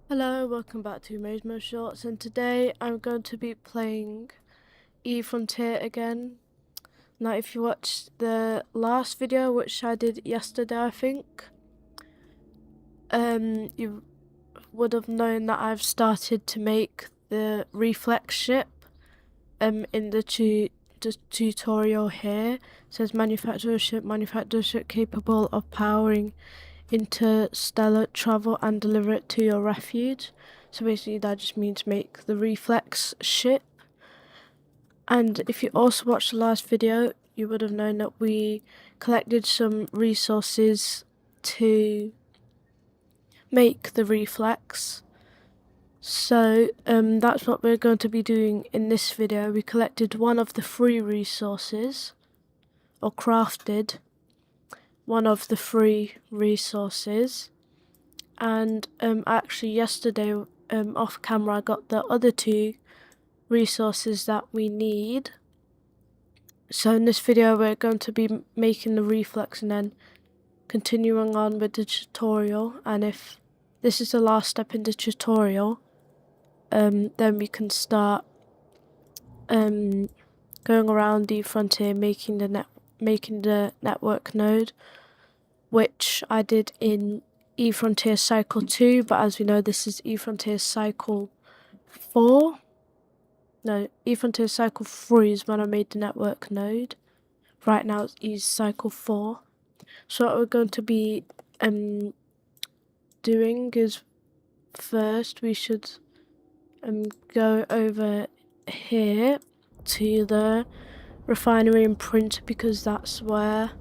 Hello, welcome back to Mosmo Shorts, and today I'm going to be playing E-Frontier again. Now, if you watched the last video, which I did yesterday, I think, you would have known that I've started to make the Reflex ship. In the tutorial here, it says manufacture a ship capable of powering interstellar travel and deliver it to your refuge. So basically that just means make the Reflex ship. And if you also watched the last video, you would have known that we collected some resources to make the Reflex. So that's what we're going to be doing in this video. We collected one of the free resources, or crafted one of the free resources. And actually yesterday off camera I got the other two resources that we need. So in this video we're going to be making the Reflex and then continuing on with the tutorial, and if this is the last step in the tutorial, then we can start going around the frontier making the network node, which I did in E-Frontier Cycle 2, but as we know this is E-Frontier Cycle 4. No, E-Frontier Cycle 3 is when I made the network node. Right now it's Cycle 4. So what we're going to be doing is first we should go over here to the refinery and printer, because that's where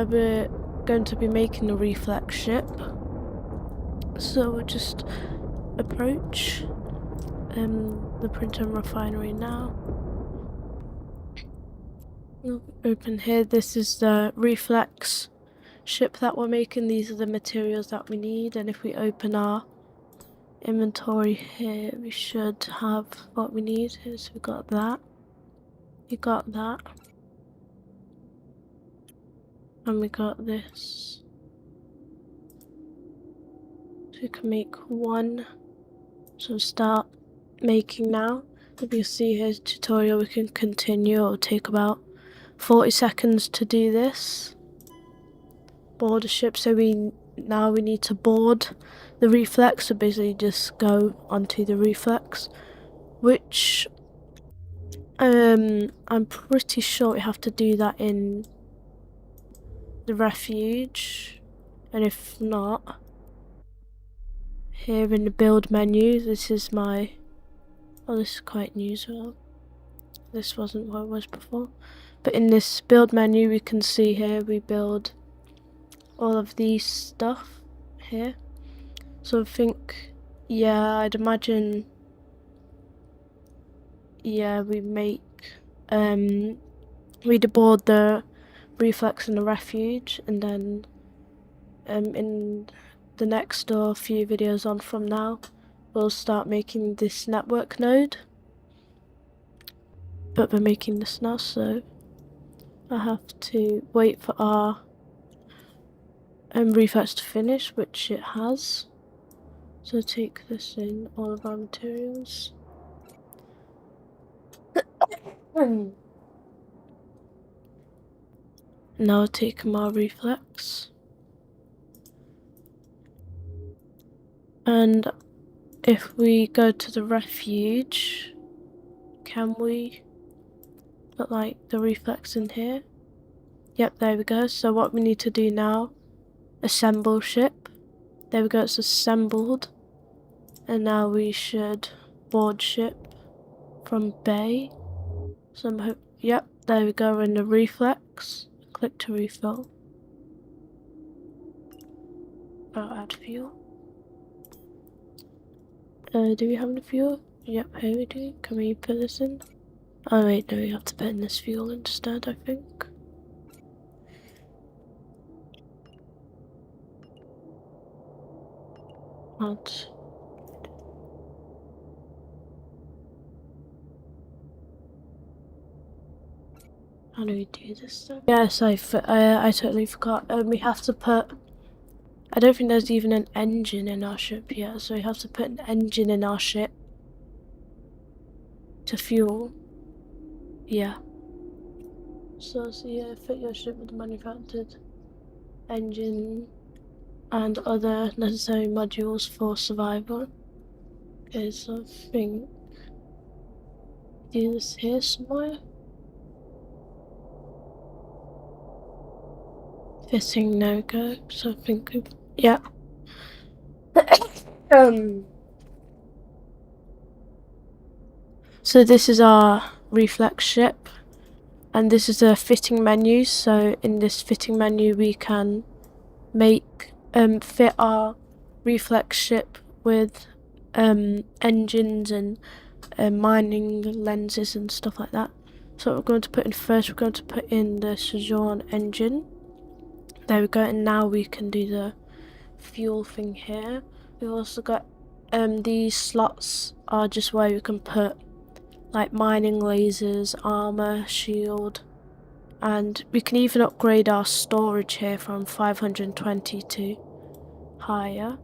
we're going to be making the Reflex ship. So we'll just approach the printer and refinery now. We'll open here. This is the Reflex ship that we're making. These are the materials that we need, and if we open our inventory here, we should have what we need. So we got that. We got that. And we got this. So we can make one. So start making now. If you see here tutorial, we can continue. It'll take about 40 seconds to do this. Board a ship. So now we need to board the Reflex. So basically just go onto the Reflex, which I'm pretty sure we have to do that in the refuge, and if not, here in the build menu, this is my, oh, this is quite new as well. This wasn't what it was before, but in this build menu we can see here we build all of these stuff here. So I think, yeah, I'd imagine, yeah, we make we deboard the Reflex in the refuge, and then in the next or few videos on from now we'll start making this network node. But we're making this now, so I have to wait for our Reflex to finish, which it has. So take this in, all of our materials. Now I'll take my Reflex. And if we go to the refuge, can we put like the Reflex in here? Yep, there we go. So what we need to do now, assemble ship. There we go, it's assembled. And now we should board ship from bay. So yep, there we go, in the Reflex. Click to refill. Oh, add fuel. Do we have any fuel? Yep, here we do. Can we put this in? Oh wait, no, we have to put in this fuel instead, I think. Add. How do we do this then? Yes, I totally forgot. We have to put... I don't think there's even an engine in our ship yet, so we have to put an engine in our ship to fuel. Yeah. So yeah, fit your ship with a manufactured engine and other necessary modules for survival. Okay, so I think do this here somewhere. Fitting no go. So I think yeah. So this is our Reflex ship, and this is a fitting menu. So in this fitting menu, we can make fit our Reflex ship with engines and mining lenses and stuff like that. So what we're going to put in first, we're going to put in the Sojourn engine. There we go, and now we can do the fuel thing here. We've also got these slots are just where you can put like mining lasers, armor, shield, and we can even upgrade our storage here from 520 to higher.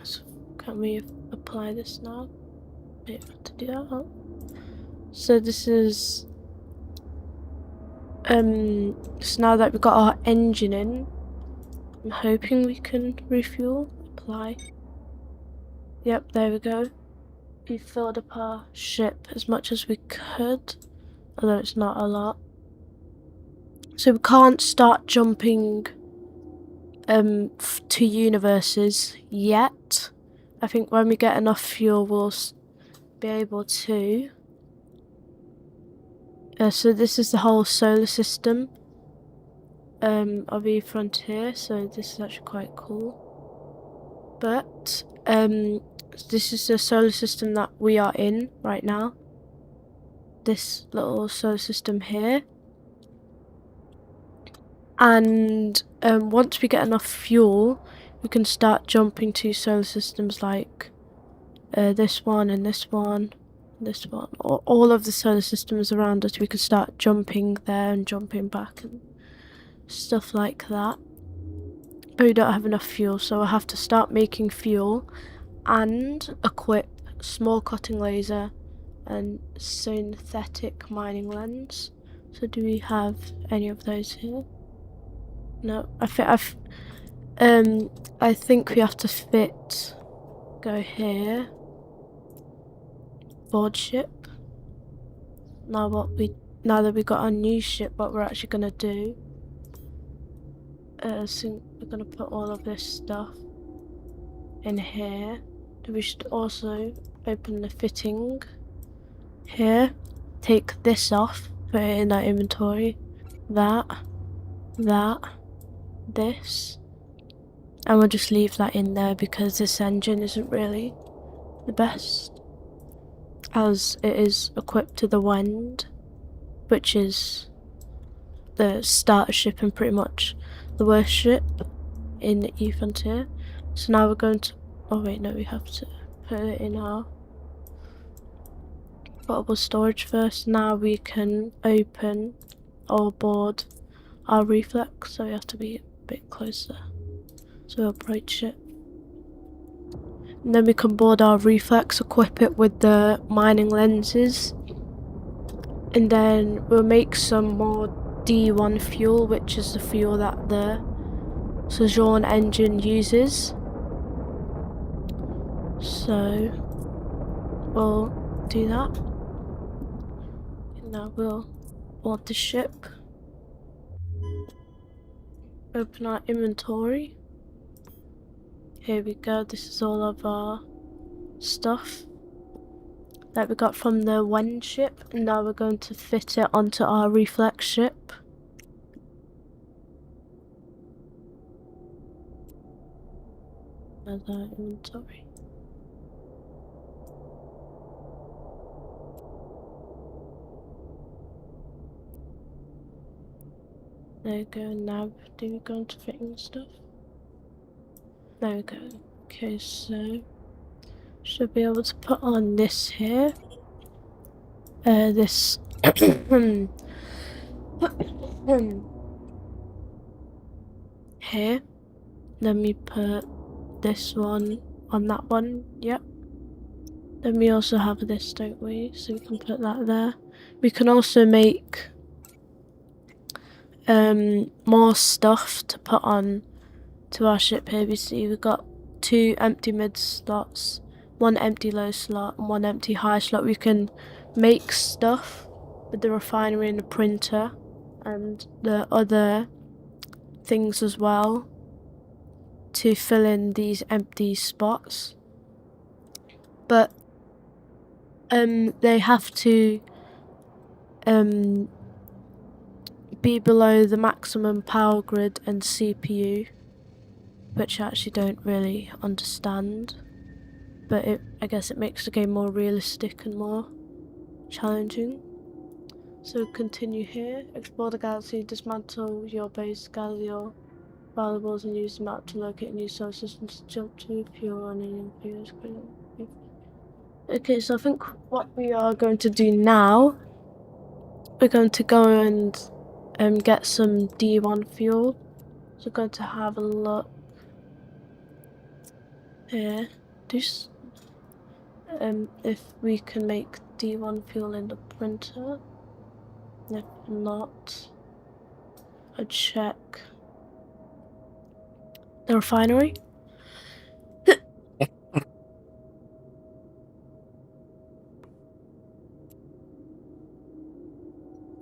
So can we apply this now? We have to do that. So this is so now that we've got our engine in, I'm hoping we can refuel. Apply. Yep, there we go. We filled up our ship as much as we could, although it's not a lot. So we can't start jumping to universes yet. I think when we get enough fuel we'll be able to. So this is the whole solar system of E-Frontier, so this is actually quite cool. But this is the solar system that we are in right now. This little solar system here. And once we get enough fuel, we can start jumping to solar systems like this one and this one, this one. All of the solar systems around us, we can start jumping there and jumping back and stuff like that. But we don't have enough fuel, so we'll have to start making fuel and equip small cutting laser and synthetic mining lens. So do we have any of those here? No, I think we have to fit. Go here. Board ship. Now that we got our new ship, what we're actually gonna do? So we're gonna put all of this stuff in here. We should also open the fitting here. Take this off. Put it in our inventory. That. This, and we'll just leave that in there because this engine isn't really the best, as it is equipped to the Wend, which is the starter ship and pretty much the worst ship in E-Frontier. So now we're going to, oh wait, no, we have to put it in our portable storage first. Now we can open or board our Reflex, so we have to be a bit closer. So we'll approach it. And then we can board our Reflex, equip it with the mining lenses. And then we'll make some more D1 fuel, which is the fuel that the Sojourn engine uses. So we'll do that. And now we'll board the ship. Open our inventory. Here we go, this is all of our stuff that we got from the Wend ship, and now we're going to fit it onto our Reflex ship. Another inventory. There we go, now do we go into fitting stuff? There we go. Okay, so should be able to put on this here. This Here. Then we put this one on that one. Yep. Then we also have this, don't we? So we can put that there. We can also make more stuff to put on to our ship here. We see we've got 2 empty mid slots, 1 empty low slot, and 1 empty high slot. We can make stuff with the refinery and the printer and the other things as well to fill in these empty spots. But they have to be below the maximum power grid and CPU, which I actually don't really understand, but I guess it makes the game more realistic and more challenging. So continue here, explore the galaxy, dismantle your base, gather your valuables and use the map to locate new solar systems to jump to fuel on any previous. Okay, so I think what we are going to do now, we're going to go and get some D1 fuel. So we're going to have a look here. If we can make D1 fuel in the printer. If not, I'd check the refinery.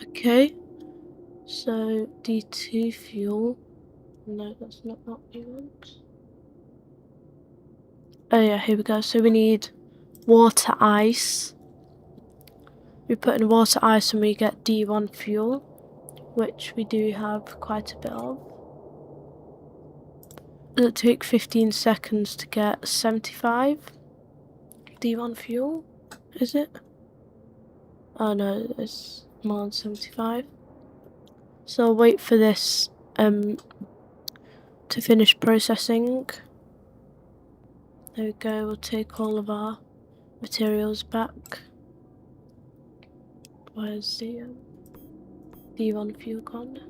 Okay, so D2 fuel. No, that's not what we want. Oh yeah, here we go. So we need water ice. We put in water ice and we get D1 fuel, which we do have quite a bit of. It'll take 15 seconds to get 75 D1 fuel, is it? Oh no, it's more than 75. So I'll wait for this to finish processing. There we go, we'll take all of our materials back. Where's the D1 fuel gone?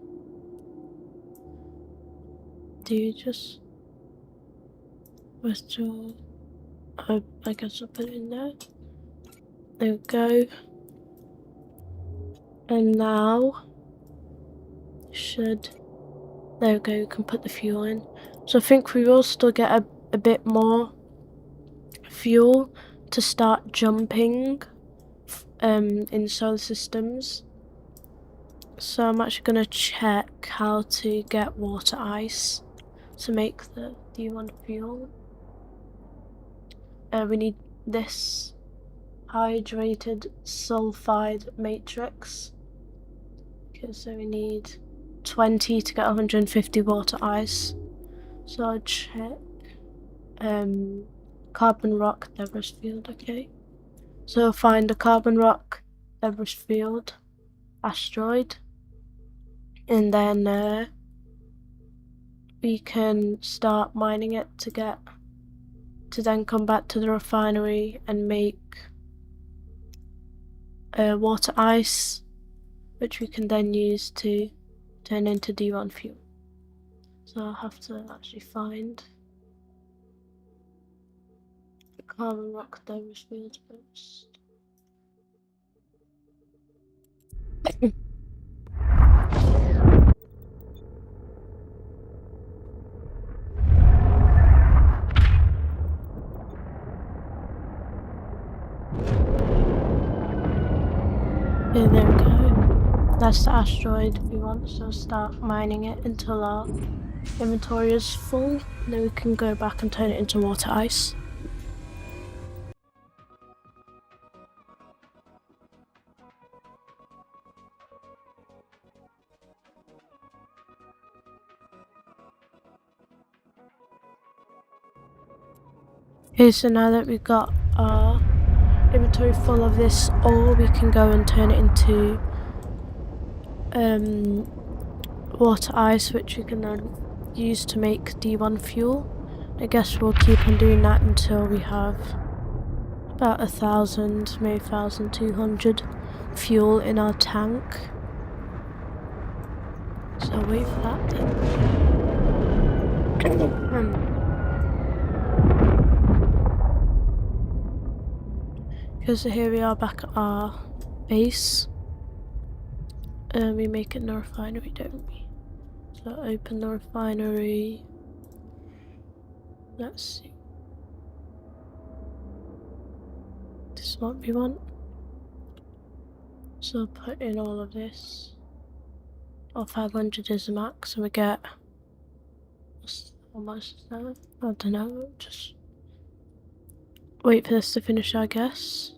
Do you just withdraw? I guess I'll put it in there. There we go. And now there we go, we can put the fuel in. So I think we will still get a bit more fuel to start jumping in solar systems. So I'm actually going to check how to get water ice to make the D1 fuel. We need this hydrated sulfide matrix. Okay, so we need 20 to get 150 water ice. So I'll check carbon rock Everest field. Okay, so I'll find a carbon rock Everest field asteroid, and then we can start mining it to then come back to the refinery and make water ice, which we can then use to turn into D1 fuel. So I'll have to actually find the carbon rock Everest field first. Yeah, there we go. That's the asteroid we want, so start mining it until our inventory is full, and then we can go back and turn it into water ice. Okay, so now that we've got our inventory full of this ore, we can go and turn it into water ice, which we can then use to make D1 fuel. I guess we'll keep on doing that until we have about 1,000, maybe 1,200 fuel in our tank. So I'll wait for that then. Because here we are back at our base. We make it in the refinery, don't we? So open the refinery. Let's see. This is what we want. So put in all of this. 500 is the max, and we get, how much is that? I don't know, just wait for this to finish, I guess.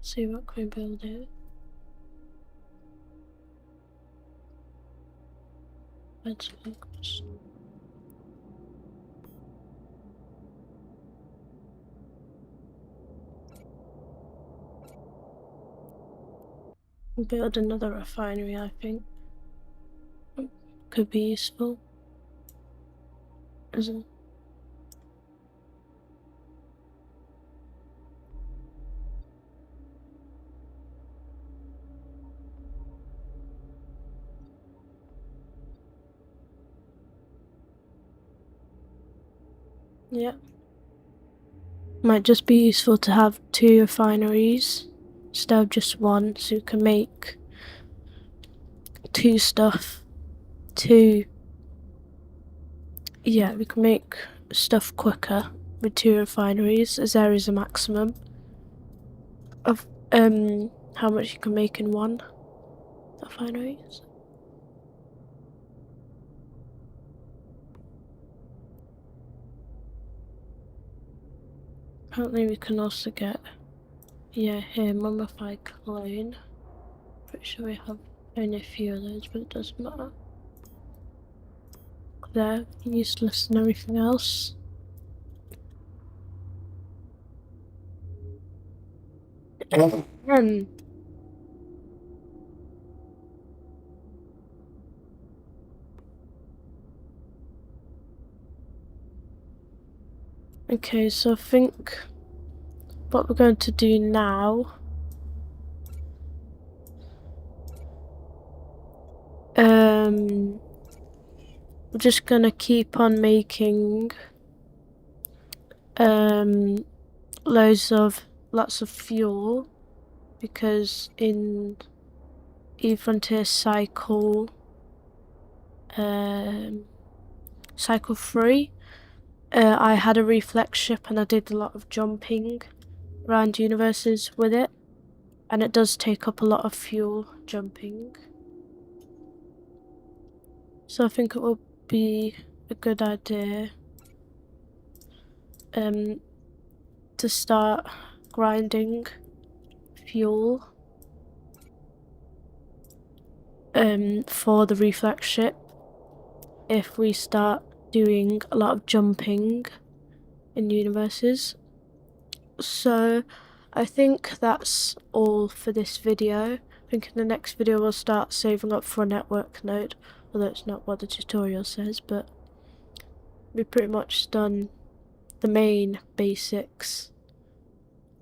See what can we build here. Let's focus. Build another refinery, I think. Could be useful. Isn't? Yeah. Might just be useful to have 2 refineries instead of just one, so you can make 2 stuff. Yeah, we can make stuff quicker with 2 refineries, as there is a maximum of how much you can make in one refinery. Apparently we can also get, yeah, here, mummified clone. Pretty sure we have only a few of those, but it doesn't matter. They're useless and everything else. Okay, so I think what we're going to do now, we're just gonna keep on making lots of fuel, because in eFrontier cycle 3, I had a reflex ship and I did a lot of jumping around universes with it, and it does take up a lot of fuel jumping. So I think it will be a good idea to start grinding fuel for the reflex ship if we start doing a lot of jumping in universes. So I think that's all for this video. I think in the next video we'll start saving up for a network node, although it's not what the tutorial says, but we've pretty much done the main basics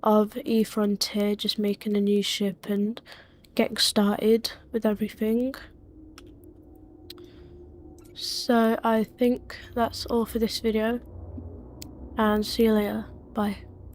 of eFrontier, just making a new ship and getting started with everything. So I think that's all for this video, and see you later. Bye.